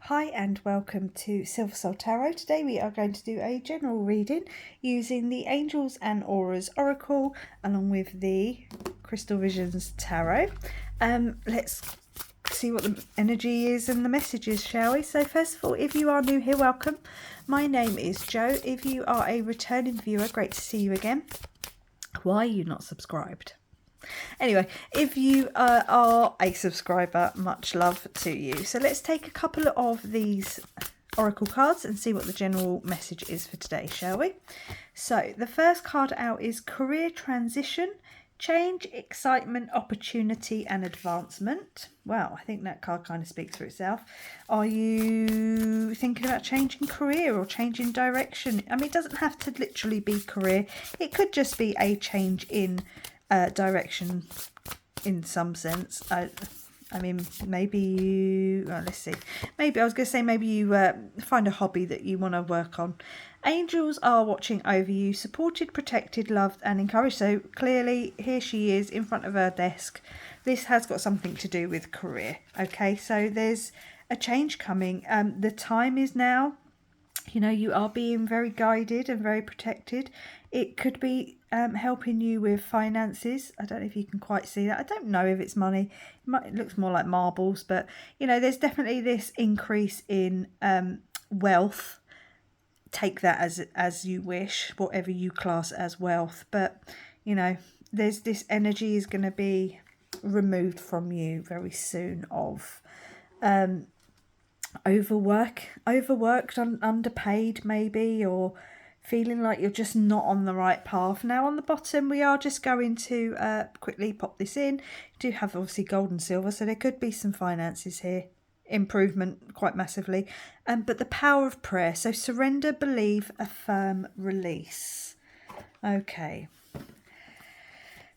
Hi and welcome to Silver Soul Tarot. Today we are going to do a general reading using the Angels and Auras Oracle along with the Crystal Visions Tarot. Let's see what the energy is and the messages, shall we? So first of all, if you are new here, welcome. My name is Jo. If you are a returning viewer, great to see you again. Why are you not subscribed? Anyway, if you are a subscriber, much love to you. So let's take a couple of these oracle cards and see what the general message is for today, shall we? So the first card out is career transition, change, excitement, opportunity and advancement. Well, I think that card kind of speaks for itself. Are you thinking about changing career or changing direction? I mean, it doesn't have to literally be career. It could just be a change in direction in some sense. I mean, maybe you, let's see, maybe I was going to say maybe you find a hobby that you want to work on. Angels are watching over you, supported, protected, loved and encouraged. So clearly here she is in front of her desk. This has got something to do with career. Okay, so there's a change coming. The time is now. You know, you are being very guided and very protected. It could be helping you with finances. I don't know if you can quite see that. I don't know if it's money. It looks more like marbles, but you know, there's definitely this increase in wealth. Take that as you wish, whatever you class as wealth. But you know, there's this energy is going to be removed from you very soon of overworked, underpaid maybe, or feeling like you're just not on the right path. Now on the bottom we are just going to quickly pop this in. You do have obviously gold and silver, so there could be some finances here, improvement quite massively, but the power of prayer. So surrender, believe, affirm, release. Okay,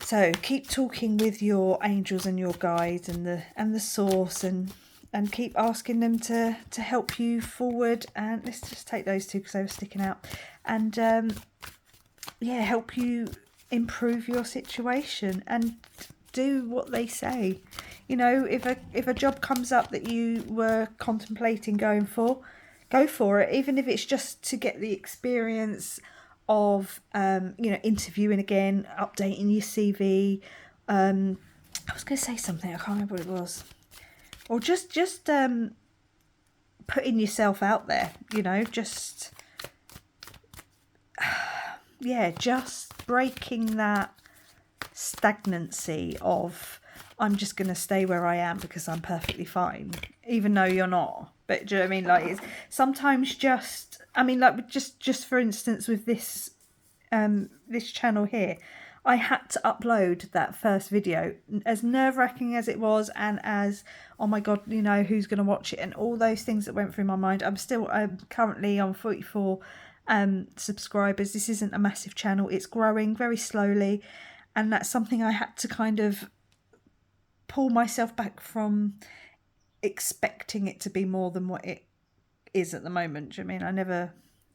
so keep talking with your angels and your guides and the source, and keep asking them to help you forward. And let's just take those two because they were sticking out. And yeah, help you improve your situation and do what they say. You know, if a job comes up that you were contemplating going for, go for it, even if it's just to get the experience of you know, interviewing again, updating your CV. I was going to say something, I can't remember what it was. Or just putting yourself out there, you know, just yeah, just breaking that stagnancy of I'm just going to stay where I am because I'm perfectly fine, even though you're not. But do you know what I mean? Like, it's sometimes just, I mean, like just for instance with this this channel here, I had to upload that first video, as nerve-wracking as it was, and as, oh my god, you know, who's going to watch it, and all those things that went through my mind. I'm currently on 44 subscribers. This isn't a massive channel. It's growing very slowly, and that's something I had to kind of pull myself back from expecting it to be more than what it is at the moment. Do you know what I mean?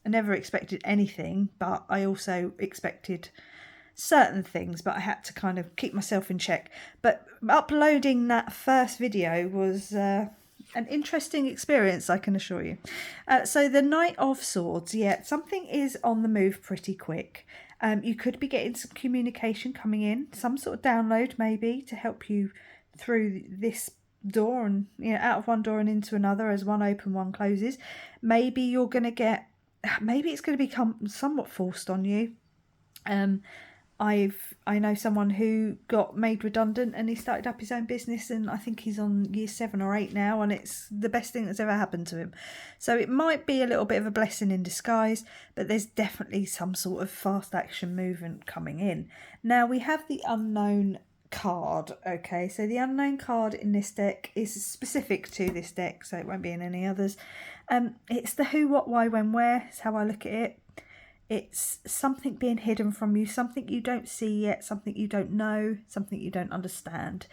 I never expected anything, but I also expected certain things, but I had to kind of keep myself in check. But uploading that first video was an interesting experience, I can assure you. So the Knight of Swords, yeah, something is on the move pretty quick. You could be getting some communication coming in, some sort of download maybe to help you through this door, and you know, out of one door and into another as one open, one closes. Maybe you're going to get, maybe it's going to become somewhat forced on you. I know someone who got made redundant and he started up his own business, and I think he's on year 7 or 8 now, and it's the best thing that's ever happened to him. So it might be a little bit of a blessing in disguise, but there's definitely some sort of fast action movement coming in. Now we have the unknown card. Okay, so the unknown card in this deck is specific to this deck, so it won't be in any others. It's the who, what, why, when, where is how I look at it. It's something being hidden from you, something you don't see yet, something you don't know, something you don't understand.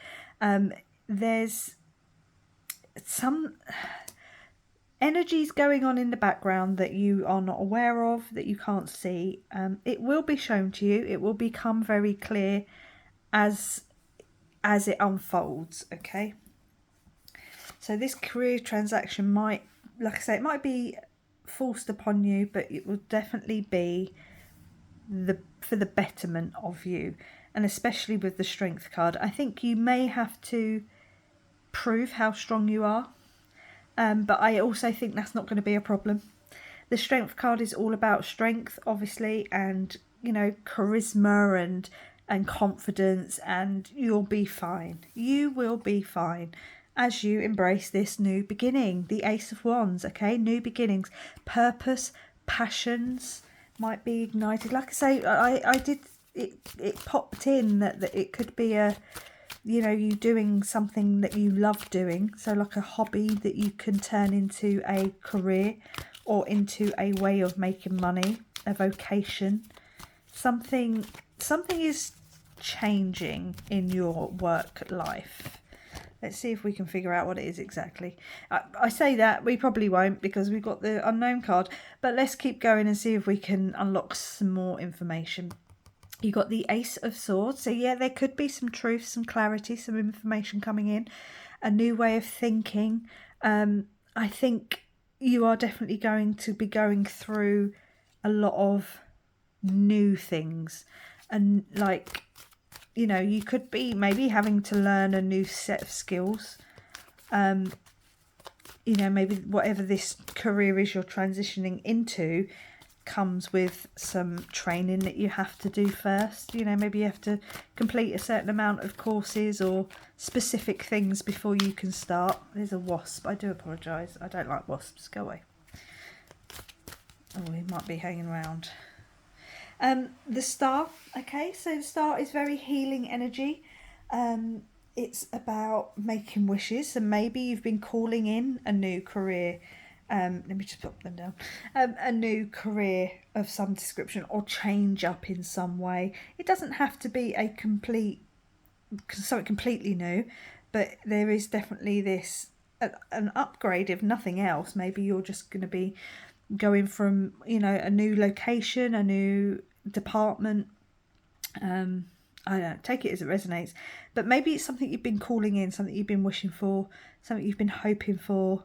There's some energies going on in the background that you are not aware of, that you can't see. It will be shown to you. It will become very clear as it unfolds, okay? So this career transaction might like I say, it might be forced upon you, but it will definitely be for the betterment of you. And especially with the strength card, I think you may have to prove how strong you are, but I also think that's not going to be a problem. The strength card is all about strength, obviously, and charisma and confidence, and you'll be fine. You will be fine as you embrace this new beginning. The Ace of Wands, okay? New beginnings, purpose, passions might be ignited. Like I say, I did it popped in that it could be you doing something that you love doing, so like a hobby that you can turn into a career or into a way of making money, a vocation. Something is changing in your work life. Let's see if we can figure out what it is exactly. I say that, we probably won't because we've got the unknown card, but let's keep going and see if we can unlock some more information. You got the Ace of Swords, so yeah, there could be some truth, some clarity, some information coming in, a new way of thinking. I think you are definitely going to be going through a lot of new things, and like you could be maybe having to learn a new set of skills. Maybe whatever this career is you're transitioning into comes with some training that you have to do first. Maybe you have to complete a certain amount of courses or specific things before you can start. There's a wasp. I do apologise. I don't like wasps. Go away. Oh, he might be hanging around. The Star. Okay, so the Star is very healing energy. It's about making wishes, and maybe you've been calling in a new career. Let me just put them down. A new career of some description, or change up in some way. It doesn't have to be something completely new, but there is definitely an upgrade, if nothing else. Maybe you're just going to be going from a new location, a new department. I don't know, take it as it resonates, but maybe it's something you've been calling in, something you've been wishing for, something you've been hoping for,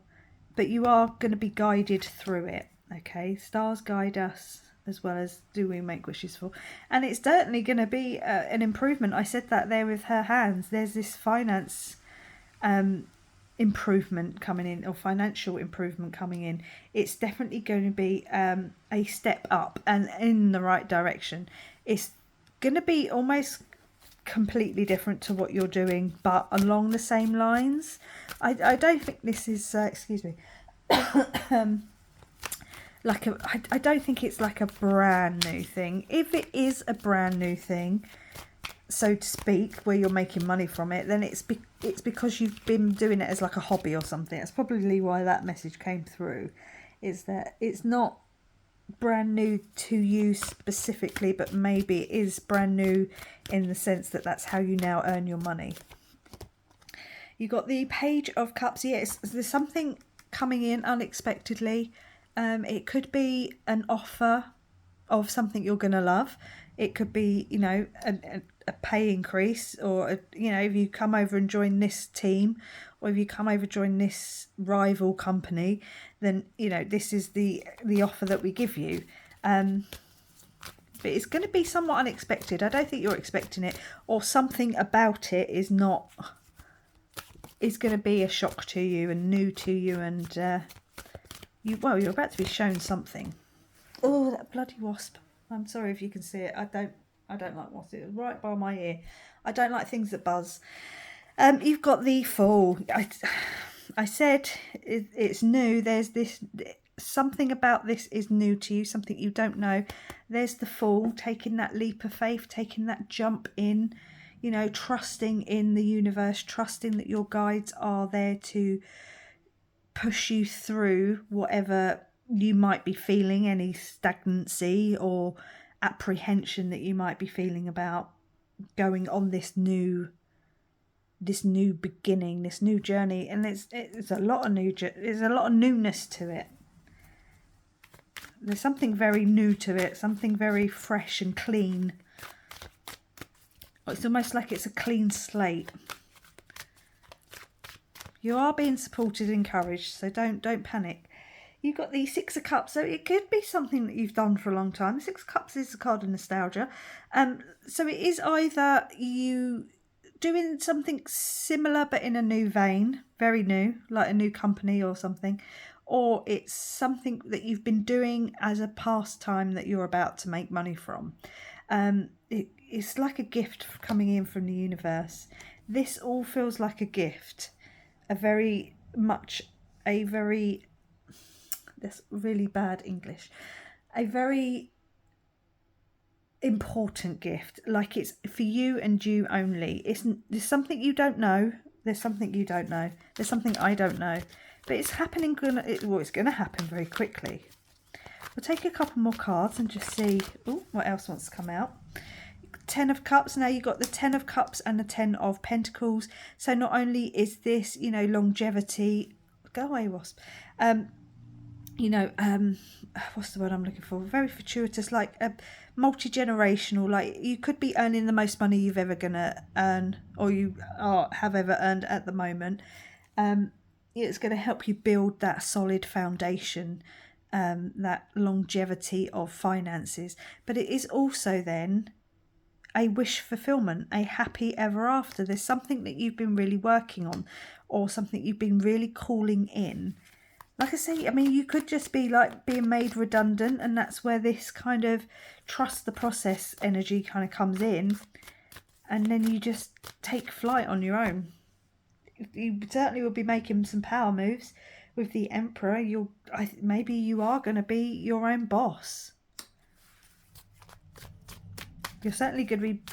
but you are going to be guided through it. Okay, stars guide us as well as do we make wishes for, and it's certainly going to be an improvement. I said that there with her hands. There's this finance improvement coming in, or financial improvement coming in. It's definitely going to be a step up and in the right direction. It's going to be almost completely different to what you're doing, but along the same lines. I don't think this is excuse me I don't think it's like a brand new thing. If it is a brand new thing, so to speak, where you're making money from it, then it's because you've been doing it as like a hobby or something. That's probably why that message came through, is that it's not brand new to you specifically, but maybe it is brand new in the sense that that's how you now earn your money. You got the Page of Cups. Yes, there's something coming in unexpectedly. It could be an offer of something you're going to love. It could be, a pay increase, or, if you come over and join this team, or if you come over and join this rival company, then, this is the offer that we give you. But it's going to be somewhat unexpected. I don't think you're expecting it, or something about it is going to be a shock to you and new to you, and you're about to be shown something. Oh, that bloody wasp. I'm sorry if you can see it. I don't like wasps. It was right by my ear. I don't like things that buzz. You've got the Fool. I said it's new. There's this, something about this is new to you, something you don't know. There's the Fool, taking that leap of faith, taking that jump in, trusting in the universe, trusting that your guides are there to push you through whatever you might be feeling, any stagnancy or apprehension that you might be feeling about going on this new beginning, this new journey. And it's a lot of there's a lot of newness to it. There's something very new to it, something very fresh and clean. It's almost like it's a clean slate. You are being supported and encouraged, so don't panic. You've got the Six of Cups, so it could be something that you've done for a long time. The Six of Cups is a card of nostalgia. So it is either you doing something similar but in a new vein, very new, like a new company or something, or it's something that you've been doing as a pastime that you're about to make money from. It's like a gift coming in from the universe. This all feels like a gift, that's really bad English, a very important gift, like it's for you and you only. There's something you don't know, there's something you don't know, there's something I don't know, but it's happening. It's going to happen very quickly. We'll take a couple more cards and just see what else wants to come out. Ten of Cups. Now you've got the Ten of Cups and the Ten of Pentacles. So not only is this, longevity. Go away, wasp. What's the word I'm looking for? Very fortuitous, like a multi-generational. Like you could be earning the most money you've ever gonna earn, or have ever earned at the moment. It's going to help you build that solid foundation, that longevity of finances. But it is also then a wish fulfillment, a happy ever after. There's something that you've been really working on, or something you've been really calling in. Like I say, you could just be like being made redundant, and that's where this kind of trust the process energy kind of comes in, and then you just take flight on your own. You certainly will be making some power moves with the Emperor. Maybe you are going to be your own boss. You're certainly going to be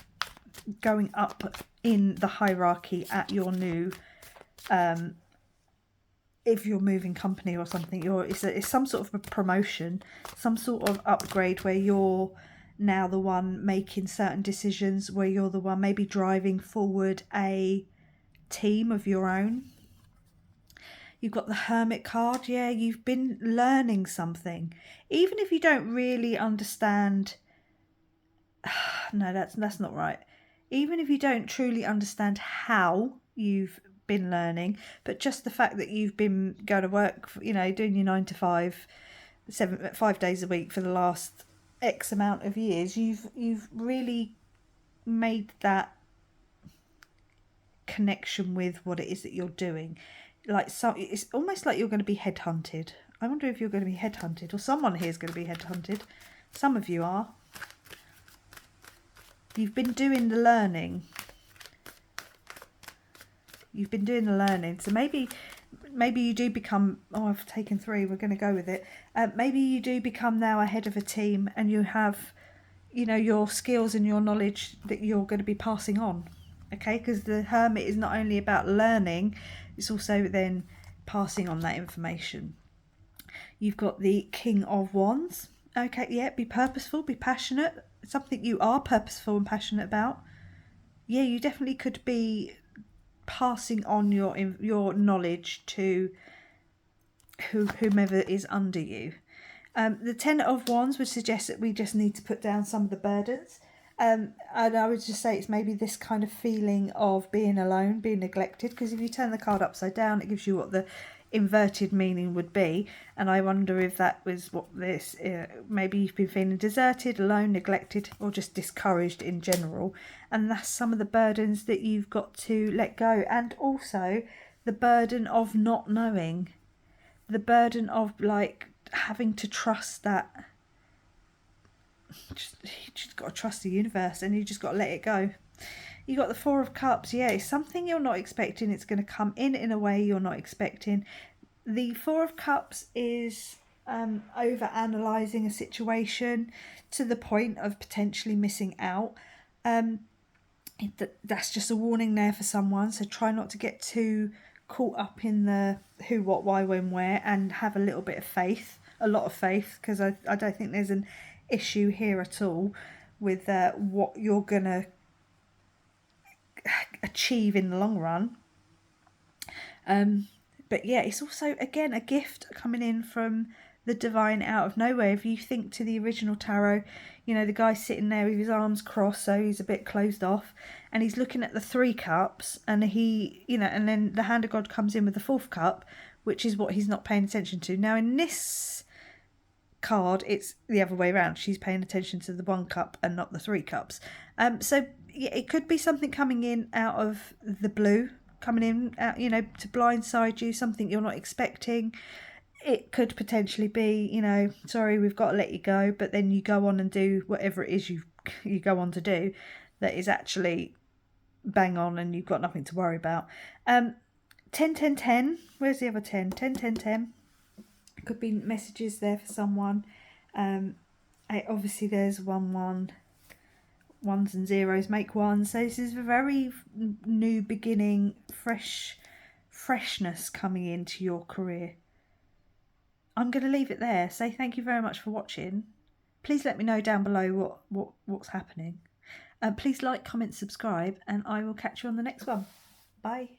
going up in the hierarchy at your new, if you're moving company or something, it's some sort of a promotion, some sort of upgrade where you're now the one making certain decisions, where you're the one maybe driving forward a team of your own. You've got the Hermit card. Yeah, you've been learning something, even if you don't really understand. No, that's not right. Even if you don't truly understand how you've been learning, but just the fact that you've been going to work, doing your 9 to 5, 5 days a week for the last X amount of years, you've really made that connection with what it is that you're doing. It's almost like you're going to be headhunted. I wonder if you're going to be headhunted, or someone here is going to be headhunted. Some of you are. You've been doing the learning. So maybe you do become. Oh, I've taken 3. We're going to go with it. Maybe you do become now a head of a team, and you have, your skills and your knowledge that you're going to be passing on. Okay, because the Hermit is not only about learning, it's also then passing on that information. You've got the King of Wands. Okay, yeah, be purposeful, be passionate. Something you are purposeful and passionate about. Yeah, you definitely could be passing on your knowledge to whomever is under you. The Ten of Wands would suggest that we just need to put down some of the burdens. And I would just say it's maybe this kind of feeling of being alone, being neglected, because if you turn the card upside down, it gives you what the inverted meaning would be. And I wonder if that was what this, maybe you've been feeling deserted, alone, neglected, or just discouraged in general. And that's some of the burdens that you've got to let go. And also the burden of not knowing, the burden of having to trust that. You just got to trust the universe, and you just got to let it go. You got the Four of Cups. Yeah, it's something you're not expecting. It's going to come in a way you're not expecting. The Four of Cups is over analysing a situation to the point of potentially missing out. That's just a warning there for someone. So try not to get too caught up in the who, what, why, when, where, and have a little bit of faith, a lot of faith, because I don't think there's an issue here at all with what you're gonna achieve in the long run. But yeah, it's also again a gift coming in from the divine out of nowhere. If you think to the original tarot, you know, the guy's sitting there with his arms crossed, so he's a bit closed off, and he's looking at the 3 cups, and he, you know, and then the hand of God comes in with the 4th cup, which is what he's not paying attention to. Now in this card, it's the other way around. She's paying attention to the 1 cup and not the 3 cups. So yeah, it could be something coming in out of the blue, coming in, you know, to blindside you, something you're not expecting. It could potentially be, you know, sorry, we've got to let you go, but then you go on and do whatever it is you go on to do that is actually bang on and you've got nothing to worry about. 10, 10, 10. Where's the other 10? 10, 10, 10. Could be messages there for someone. Obviously there's 1, 1. 1s and 0s make 1. So this is a very new beginning, freshness coming into your career. I'm going to leave it there. Say thank you very much for watching. Please let me know down below what's happening. Please like, comment, subscribe, and I will catch you on the next one. Bye.